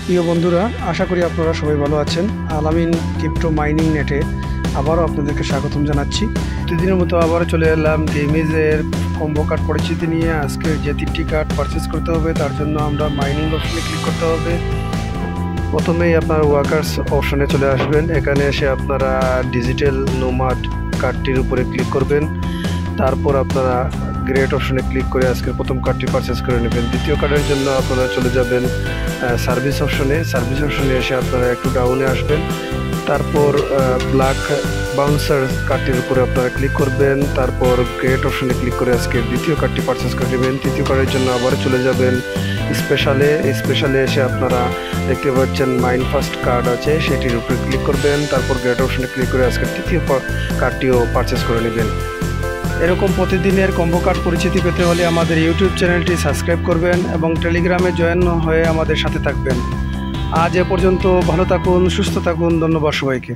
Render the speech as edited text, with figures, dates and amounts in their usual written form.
প্রিয় বন্ধুরা, আশা করি আপনারা সবাই ভালো আছেন। আলামিন ক্রিপ্টো মাইনিং নেটে আবারও আপনাদেরকে স্বাগতম জানাচ্ছি। প্রতিদিনের মতো আবারও চলে এলাম গেমিজের কম্বো কার্ড পরিচিতি নিয়ে। আজকে যে 3টি কার্ড পারচেস করতে হবে তার জন্য আমরা মাইনিং অপশনে ক্লিক করতে হবে। প্রথমেই আপনার ওয়ার্কার্স অপশনে চলে আসবেন। এখানে এসে আপনারা ডিজিটাল নোমাড কার্ডটির উপরে ক্লিক করবেন। তারপর আপনারা গ্রেট অপশনে ক্লিক করে আজকের প্রথম কার্ডটি পারচেস করে নেবেন। দ্বিতীয় কার্ডের জন্য আপনারা চলে যাবেন সার্ভিস অপশনে। সার্ভিস অপশনে এসে আপনারা একটু ডাউনে আসবেন। তারপর ব্ল্যাক বাউন্সার কার্ডটির উপরে আপনারা ক্লিক করবেন। তারপর গ্রেট অপশনে ক্লিক করে আজকে দ্বিতীয় কার্ডটি পারচেস করে নেবেন। তৃতীয় কার্ডের জন্য আবার চলে যাবেন স্পেশালে এসে আপনারা দেখতে পাচ্ছেন মাইন ফার্স্ট কার্ড আছে, সেটির উপরে ক্লিক করবেন। তারপর গ্রেট অপশনে ক্লিক করে আজকে তৃতীয় কার্ডটিও পারচেস করে নেবেন। এরকম প্রতিদিনের কম্বো কার্ড পরিচিতি পেতে হলে আমাদের ইউটিউব চ্যানেলটি সাবস্ক্রাইব করবেন এবং টেলিগ্রামে জয়েন হয়ে আমাদের সাথে থাকবেন। আজ এ পর্যন্ত, ভালো থাকুন, সুস্থ থাকুন। ধন্যবাদ সবাইকে।